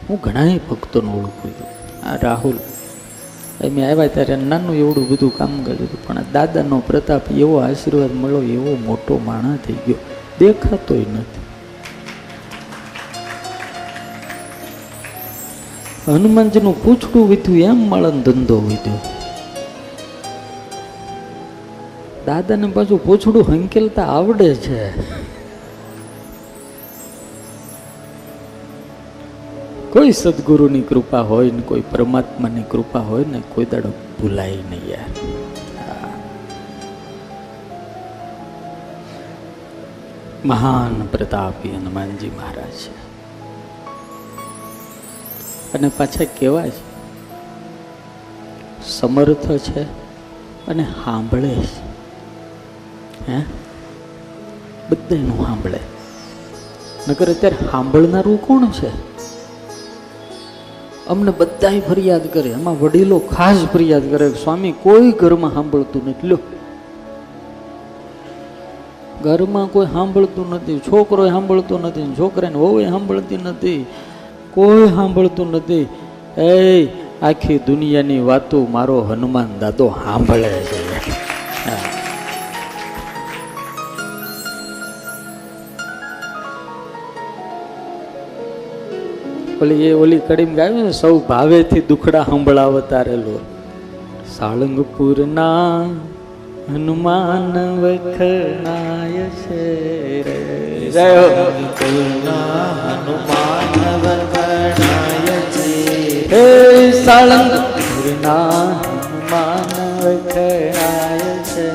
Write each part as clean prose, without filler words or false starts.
હું ઘણા ભક્તોને ઓળખું છું. આ રાહુલ અમે આવ્યા ત્યારે નાનું એવડું બધું કામ કર્યું હતું, પણ આ દાદાનો પ્રતાપ એવો આશીર્વાદ મળ્યો, એવો મોટો માણસ થઈ ગયો, દેખાતોય નથી. હનુમાનજીનું પૂછડું વીધું એમ મળન ધંધો વીધ્યો. દાદાને પાછું પૂછડું હંકેલતા આવડે છે. કોઈ સદગુરુની કૃપા હોય ને કોઈ પરમાત્માની કૃપા હોય ને કોઈ દાડો ભૂલાય નહીં યાર. મહાન પ્રતાપી હનુમાનજી મહારાજ છે. અને પાછા કેવા છે, સમર્થ છે અને સાંભળે છે. હે બધાનું સાંભળે. નકર અત્યારે સાંભળનારું કોણ છે? અમને બધા ફરિયાદ કરે, એમાં વડીલો ખાસ ફરિયાદ કરે, સ્વામી કોઈ ઘરમાં સાંભળતું નથી. લો, ઘરમાં કોઈ સાંભળતું નથી, છોકરો સાંભળતો નથી, છોકરાને વહુ સાંભળતી નથી, કોઈ સાંભળતું નથી. એ આખી દુનિયાની વાતો મારો હનુમાન દાદો સાંભળે છે. ઓલી કડીમ ગાયું ને, સૌ ભાવેથી દુખડા સંભળાવતા રેલો. સાળંગપુરના હનુમાન વખણાય છે રે, હનુમાન વખણાય છે. હે સાળંગપુરના હનુમાન વખણાય છે,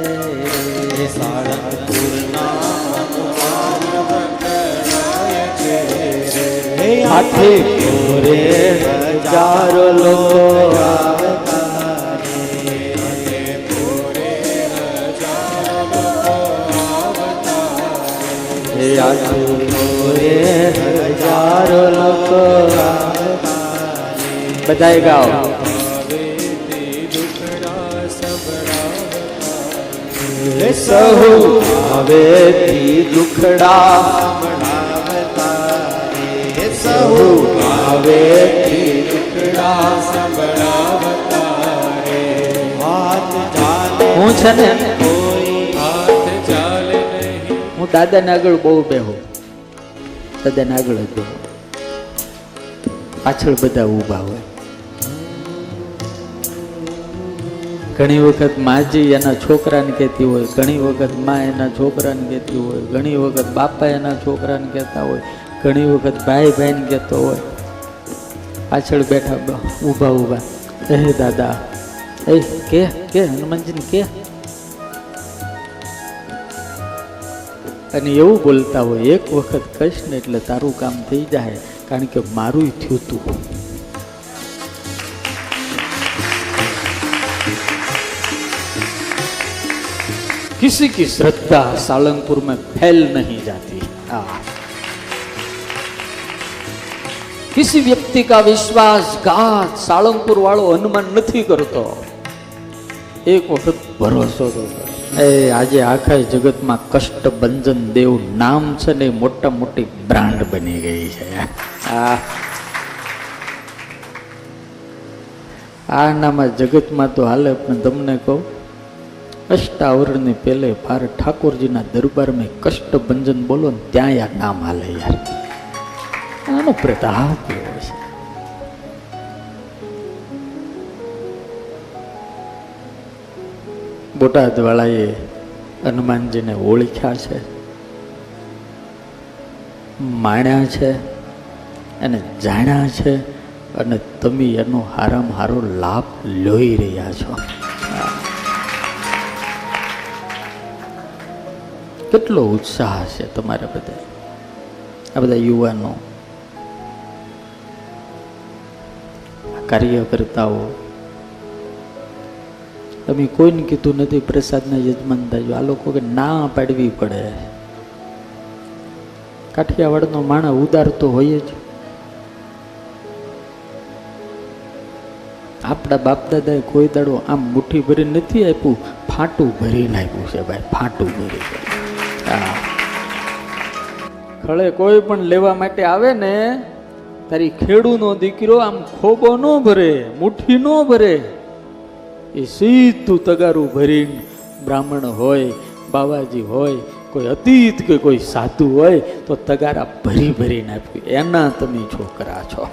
સાળંગપુરના હનુમાન વખણાય છે. હાથે ઘોરે હજારો લોકો હજારો લોકો બધાય ગાઓ. સહુ હવેથી દુખડા સહુ હવેથી દુખડા હું છે ને હું દાદાને આગળ બહુ બેહું, દાદાને આગળ જ બેહું, પાછળ બધા ઊભા હોય. ઘણી વખત માજી એના છોકરાને કહેતી હોય, ઘણી વખત મા એના છોકરાને કહેતી હોય, ઘણી વખત બાપા એના છોકરાને કહેતા હોય, ઘણી વખત ભાઈ ભાઈને કહેતો હોય. પાછળ બેઠા ઊભા ઊભા, હે દાદા એ કે હનુમાનજીને કે, અને એવું બોલતા હોય, એક વખત કહીશ ને એટલે તારું કામ થઈ જાય, કારણ કે મારું થયું તું. किसी की श्रद्धा सालंगपुर में फैल नहीं जाती. किसी व्यक्ति का विश्वासघात सालंगपुर वालों हनुमान नहीं करतो. एक वक्त भरोसा तो આજે આખા જગતમાં કષ્ટભંજન દેવ નામ છે ને મોટા મોટી બ્રાન્ડ બની ગઈ છે. આ નામાં જગતમાં તો હાલે, પણ તમને કહું, અષ્ટાવરણની પહેલે પાર ઠાકોરજીના દરબારમાં કષ્ટભંજન બોલો ને ત્યાં આ નામ હાલે યાર. આનો પ્રતાપ એવો છે. બોટાદ વાળાએ હનુમાનજીને ઓળખ્યા છે, માણ્યા છે અને જાણ્યા છે, અને તમે એનો હારામાં હારો લાભ લઈ રહ્યા છો. કેટલો ઉત્સાહ છે તમારા બધા, આ બધા યુવાનો, કાર્યકર્તાઓ. તમે કોઈને કીધું નથી પ્રસાદના યજમાન થાય, આ લોકો કે ના પાડવી પડે. કાઠિયાવાડનો માણસ ઉદાર તો હોય જ. આપણા બાપ દાદાએ કોઈ દાડો આમ મુઠ્ઠી ભરી નથી આપ્યું, ફાટું ભરીને આપ્યું છે ભાઈ, ફાટું ભરી. ખળે કોઈ પણ લેવા માટે આવે ને તારી ખેડૂનો દીકરો આમ ખોબો ન ભરે, મુઠ્ઠી ન ભરે, એ સીધું તગારું ભરીને બ્રાહ્મણ હોય, બાવાજી હોય, કોઈ અતીત કે કોઈ સાધુ હોય તો તગારા ભરી ભરીને આપ્યું. એના તમે છોકરા છો.